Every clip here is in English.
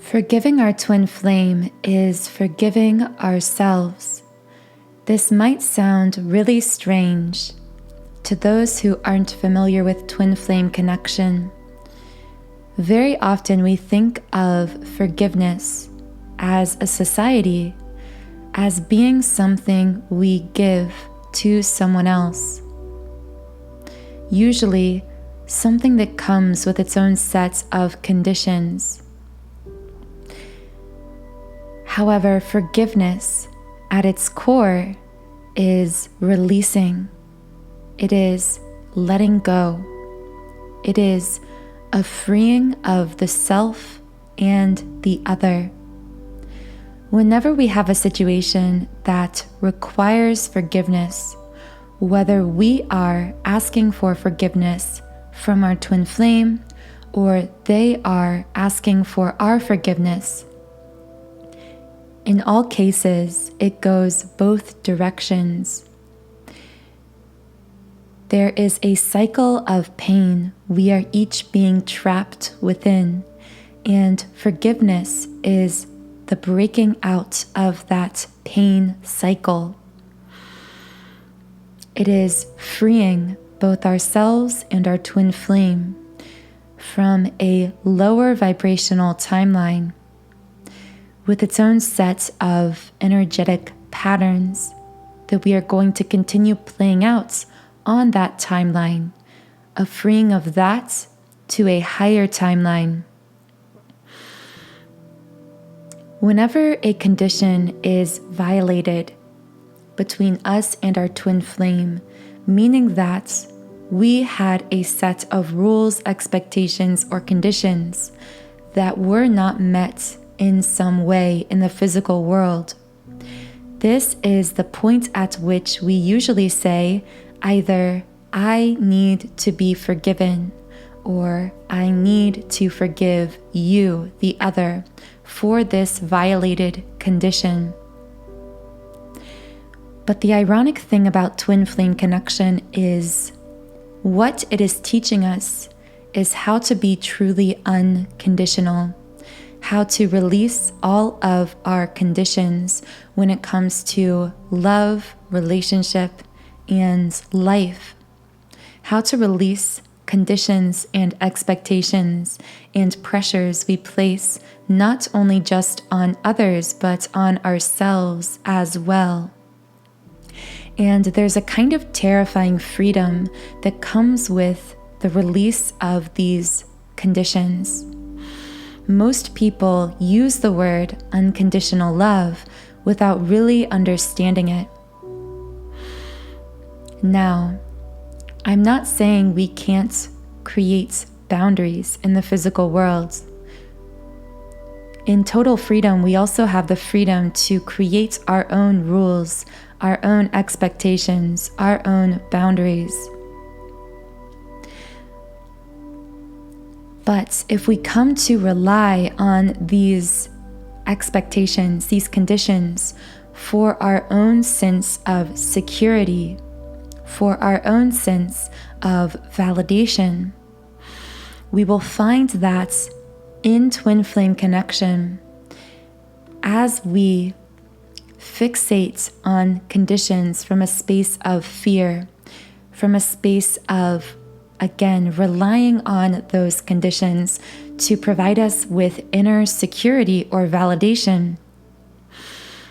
Forgiving our twin flame is forgiving ourselves. This might sound really strange to those who aren't familiar with twin flame connection. Very often we think of forgiveness as a society, as being something we give to someone else. Usually, something that comes with its own set of conditions. However, forgiveness at its core is releasing. It is letting go. It is a freeing of the self and the other. Whenever we have a situation that requires forgiveness, whether we are asking for forgiveness from our twin flame or they are asking for our forgiveness, in all cases, it goes both directions. There is a cycle of pain we are each being trapped within, and forgiveness is the breaking out of that pain cycle. It is freeing both ourselves and our twin flame from a lower vibrational timeline with its own set of energetic patterns that we are going to continue playing out on that timeline, a freeing of that to a higher timeline. Whenever a condition is violated between us and our twin flame, meaning that we had a set of rules, expectations, or conditions that were not met in some way in the physical world, this is the point at which we usually say either I need to be forgiven or I need to forgive you, the other, for this violated condition. But the ironic thing about twin flame connection is what it is teaching us is how to be truly unconditional, how to release all of our conditions when it comes to love, relationship, and life, how to release conditions and expectations and pressures we place not only just on others, but on ourselves as well. And there's a kind of terrifying freedom that comes with the release of these conditions. Most people use the word unconditional love without really understanding it. Now, I'm not saying we can't create boundaries in the physical world. In total freedom, we also have the freedom to create our own rules, our own expectations, our own boundaries. But if we come to rely on these expectations, these conditions, for our own sense of security, for our own sense of validation, we will find that in twin flame connection, as we fixate on conditions from a space of fear, from a space of, again, relying on those conditions to provide us with inner security or validation,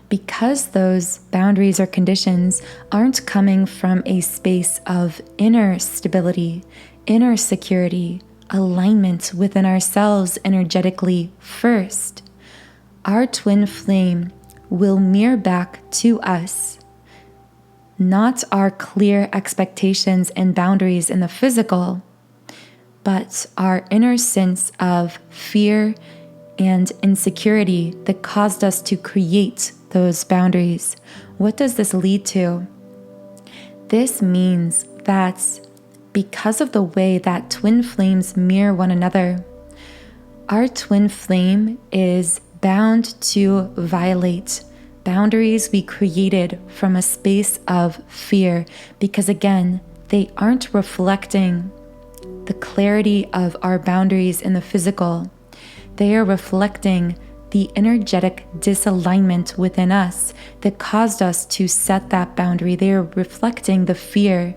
because those boundaries or conditions aren't coming from a space of inner stability, inner security, alignment within ourselves energetically first, our twin flame will mirror back to us not our clear expectations and boundaries in the physical, but our inner sense of fear and insecurity that caused us to create those boundaries. What does this lead to? This means that because of the way that twin flames mirror one another, our twin flame is bound to violate boundaries we created from a space of fear, because again, they aren't reflecting the clarity of our boundaries in the physical. they are reflecting the energetic disalignment within us that caused us to set that boundary. They are reflecting the fear,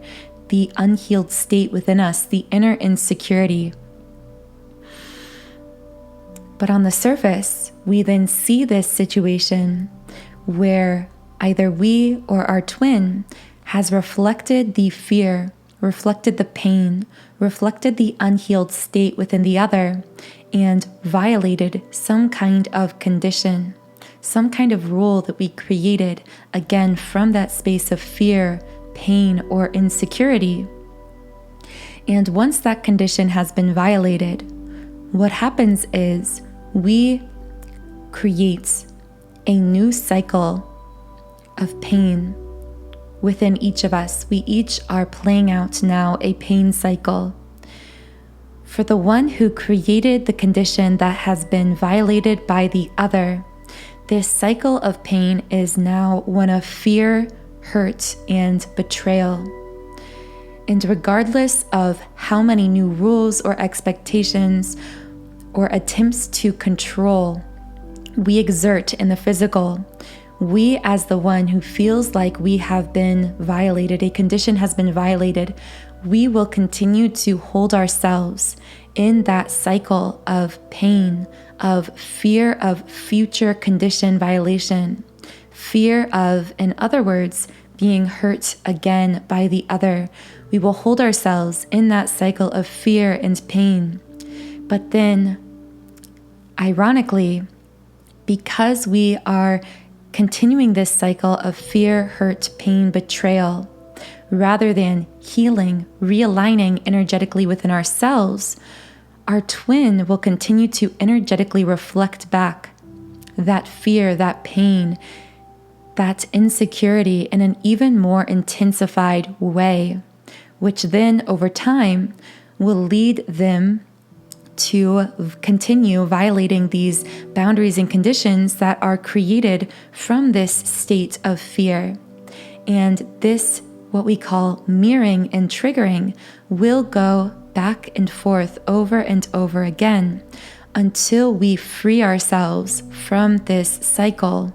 the unhealed state within us, the inner insecurity. But on the surface, we then see this situation where either we or our twin has reflected the fear, reflected the pain, reflected the unhealed state within the other, and violated some kind of condition, some kind of rule that we created, again, from that space of fear, pain, or insecurity. And once that condition has been violated, what happens is we create a new cycle of pain within each of us. We each are playing out now a pain cycle. For the one who created the condition that has been violated by the other, this cycle of pain is now one of fear, hurt, and betrayal. And regardless of how many new rules or expectations or attempts to control we exert in the physical, we as the one who feels like we have been violated, a condition has been violated, we will continue to hold ourselves in that cycle of pain, of fear of future condition violation, fear of, in other words, being hurt again by the other. We will hold ourselves in that cycle of fear and pain. But then, ironically, because we are continuing this cycle of fear, hurt, pain, betrayal, rather than healing, realigning energetically within ourselves, our twin will continue to energetically reflect back that fear, that pain, that insecurity in an even more intensified way, which then over time will lead them to continue violating these boundaries and conditions that are created from this state of fear. And this, what we call mirroring and triggering, will go back and forth over and over again until we free ourselves from this cycle,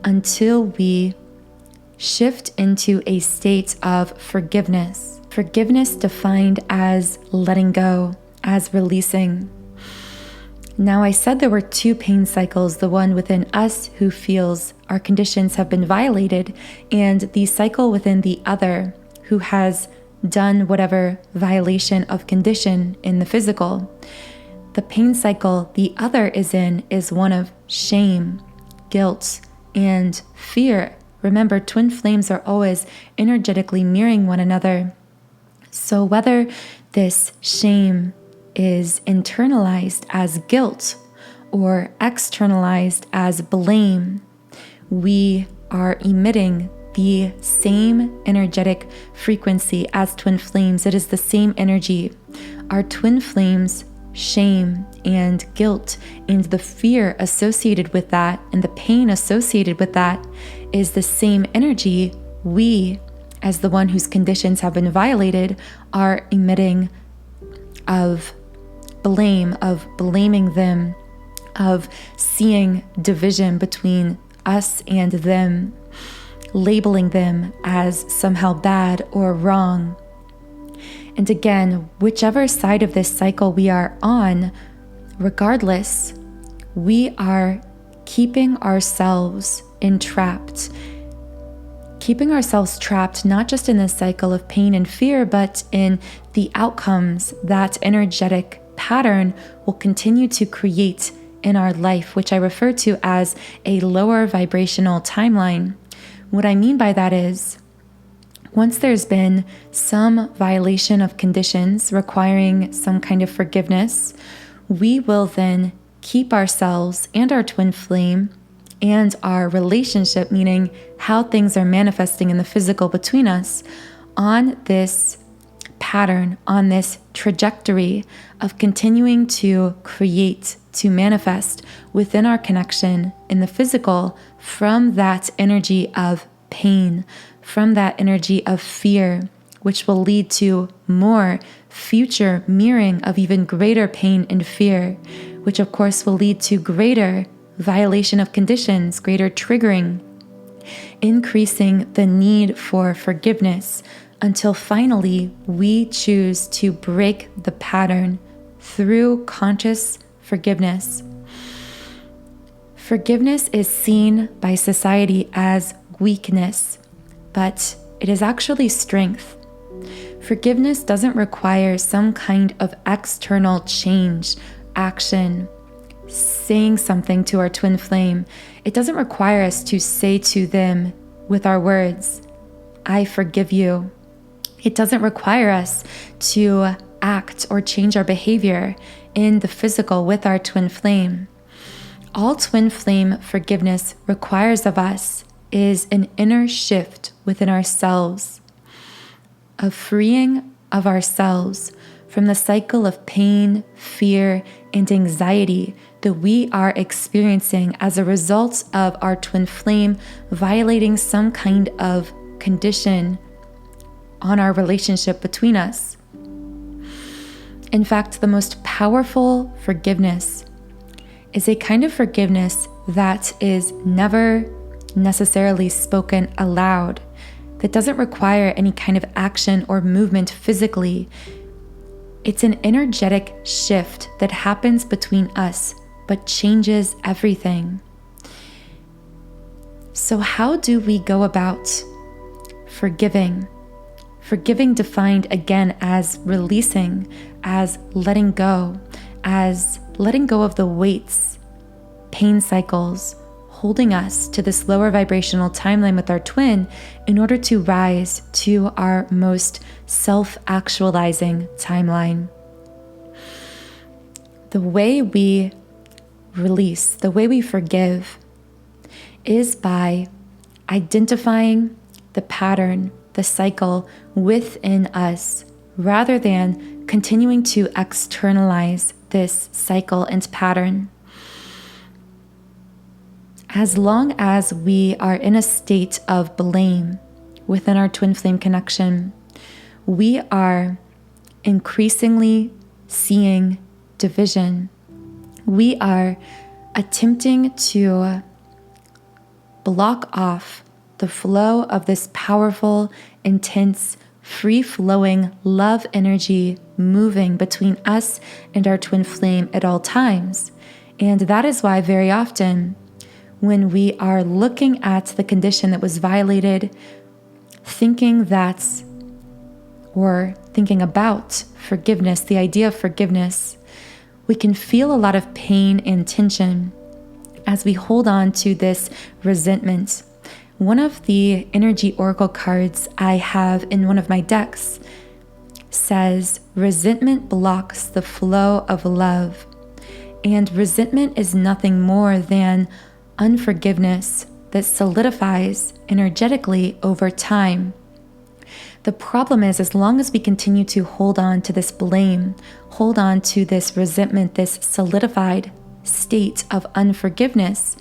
until we shift into a state of forgiveness. Forgiveness defined as letting go, as releasing. Now, I said there were two pain cycles, the one within us who feels our conditions have been violated, and the cycle within the other who has done whatever violation of condition in the physical. The pain cycle the other is in is one of shame, guilt, and fear. Remember, twin flames are always energetically mirroring one another. So whether this shame is internalized as guilt or externalized as blame, we are emitting the same energetic frequency as twin flames. It is the same energy. Our twin flames, shame and guilt and the fear associated with that and the pain associated with that is the same energy we, as the one whose conditions have been violated, are emitting of blame, of blaming them, of seeing division between us and them, labeling them as somehow bad or wrong. And again, whichever side of this cycle we are on, regardless, we are keeping ourselves entrapped. Keeping ourselves trapped not just in this cycle of pain and fear, but in the outcomes that energetic pattern will continue to create in our life, which I refer to as a lower vibrational timeline. What I mean by that is, once there's been some violation of conditions requiring some kind of forgiveness, we will then keep ourselves and our twin flame and our relationship, meaning how things are manifesting in the physical between us, on this pattern, on this trajectory of continuing to create, to manifest within our connection in the physical from that energy of pain, from that energy of fear, which will lead to more future mirroring of even greater pain and fear, which of course will lead to greater violation of conditions, greater triggering, increasing the need for forgiveness until finally we choose to break the pattern through conscious forgiveness. Forgiveness is seen by society as weakness, but it is actually strength. Forgiveness doesn't require some kind of external change, action, saying something to our twin flame. It doesn't require us to say to them with our words, "I forgive you." It doesn't require us to act or change our behavior in the physical with our twin flame. All twin flame forgiveness requires of us is an inner shift within ourselves, of freeing of ourselves from the cycle of pain, fear, and anxiety that we are experiencing as a result of our twin flame violating some kind of condition on our relationship between us. In fact, the most powerful forgiveness is a kind of forgiveness that is never necessarily spoken aloud, that doesn't require any kind of action or movement physically. It's an energetic shift that happens between us, but changes everything. So how do we go about forgiving? Forgiving defined again as releasing, as letting go of the weights, pain cycles, holding us to this lower vibrational timeline with our twin in order to rise to our most self-actualizing timeline. The way we release, the way we forgive, is by identifying the pattern, the cycle within us, rather than continuing to externalize this cycle and pattern. As long as we are in a state of blame within our twin flame connection, we are increasingly seeing division. We are attempting to block off the flow of this powerful, intense, free-flowing love energy moving between us and our twin flame at all times. And that is why very often when we are looking at the condition that was violated, thinking about forgiveness, the idea of forgiveness, we can feel a lot of pain and tension as we hold on to this resentment. One of the energy oracle cards I have in one of my decks says, resentment blocks the flow of love. And resentment is nothing more than unforgiveness that solidifies energetically over time. The problem is, as long as we continue to hold on to this blame, hold on to this resentment, this solidified state of unforgiveness,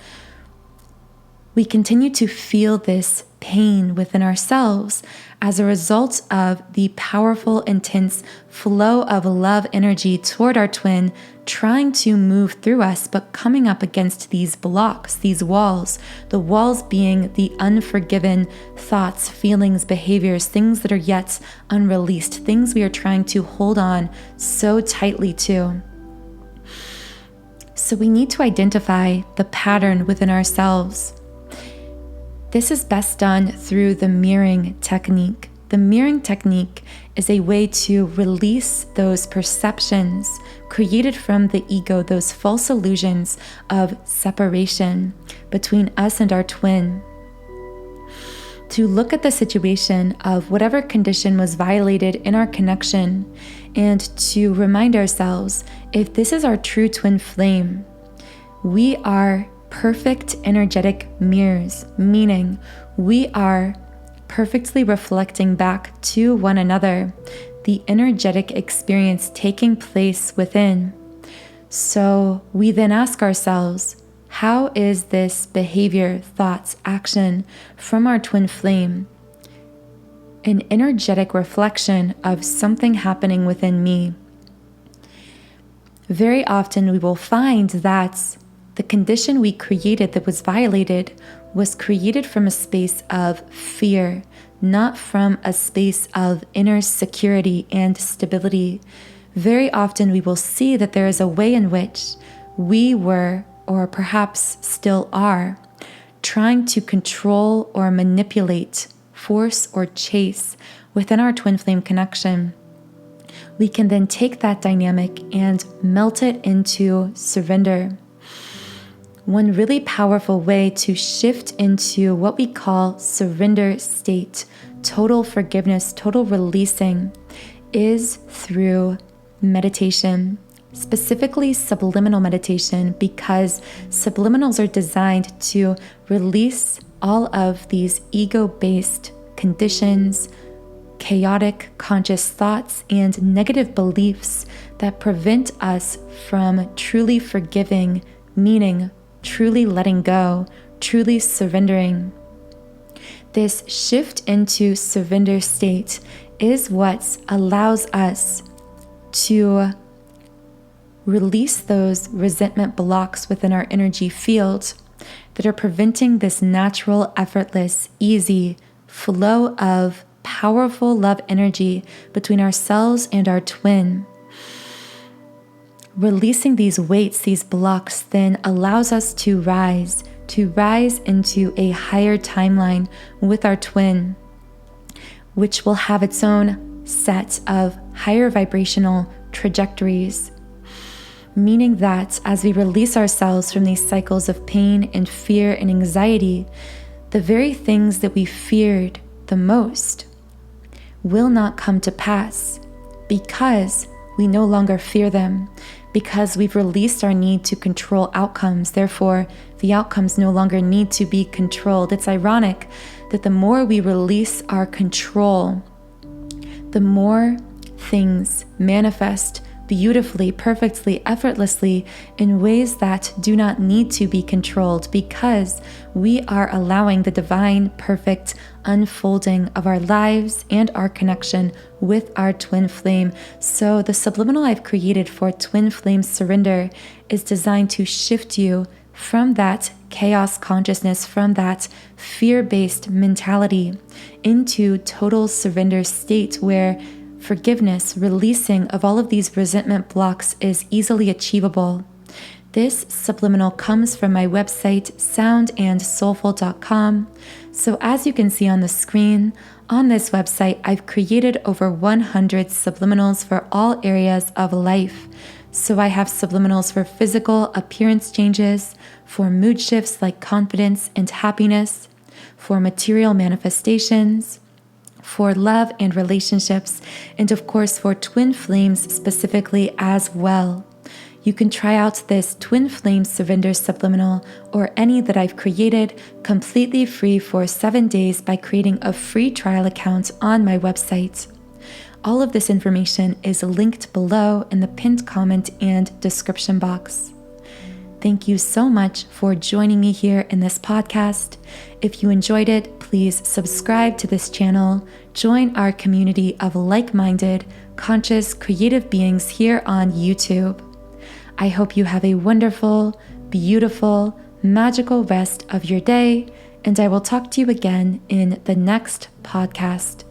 we continue to feel this pain within ourselves as a result of the powerful, intense flow of love energy toward our twin trying to move through us, but coming up against these blocks, these walls, the walls being the unforgiven thoughts, feelings, behaviors, things that are yet unreleased, things we are trying to hold on so tightly to. So we need to identify the pattern within ourselves. This is best done through the mirroring technique. The mirroring technique is a way to release those perceptions created from the ego, those false illusions of separation between us and our twin. To look at the situation of whatever condition was violated in our connection and to remind ourselves, if this is our true twin flame, we are perfect energetic mirrors, meaning we are perfectly reflecting back to one another the energetic experience taking place within. So we then ask ourselves, how is this behavior, thoughts, action from our twin flame an energetic reflection of something happening within me. Very often we will find that the condition we created that was violated was created from a space of fear, not from a space of inner security and stability. Very often we will see that there is a way in which we were, or perhaps still are, trying to control or manipulate, force or chase within our twin flame connection. We can then take that dynamic and melt it into surrender. One really powerful way to shift into what we call surrender state, total forgiveness, total releasing, is through meditation, specifically subliminal meditation, because subliminals are designed to release all of these ego-based conditions, chaotic conscious thoughts, and negative beliefs that prevent us from truly forgiving, meaning truly letting go, truly surrendering. This shift into surrender state is what allows us to release those resentment blocks within our energy field that are preventing this natural, effortless, easy flow of powerful love energy between ourselves and our twin. Releasing these weights, these blocks, then allows us to rise into a higher timeline with our twin, which will have its own set of higher vibrational trajectories. Meaning that as we release ourselves from these cycles of pain and fear and anxiety, the very things that we feared the most will not come to pass because we no longer fear them, because we've released our need to control outcomes. Therefore, the outcomes no longer need to be controlled. It's ironic that the more we release our control, the more things manifest beautifully, perfectly, effortlessly in ways that do not need to be controlled, because we are allowing the divine, perfect unfolding of our lives and our connection with our twin flame. So the subliminal I've created for twin flame surrender is designed to shift you from that chaos consciousness, from that fear-based mentality, into total surrender state where forgiveness, releasing of all of these resentment blocks is easily achievable. This subliminal comes from my website, soundandsoulful.com. So as you can see on the screen, on this website, I've created over 100 subliminals for all areas of life. So I have subliminals for physical appearance changes, for mood shifts like confidence and happiness, for material manifestations, for love and relationships, and of course for twin flames specifically as well. You can try out this twin flame surrender subliminal or any that I've created completely free for 7 days by creating a free trial account on my website. All of this information is linked below in the pinned comment and description box. Thank you so much for joining me here in this podcast. If you enjoyed it, please subscribe to this channel, join our community of like-minded, conscious, creative beings here on YouTube. I hope you have a wonderful, beautiful, magical rest of your day, and I will talk to you again in the next podcast.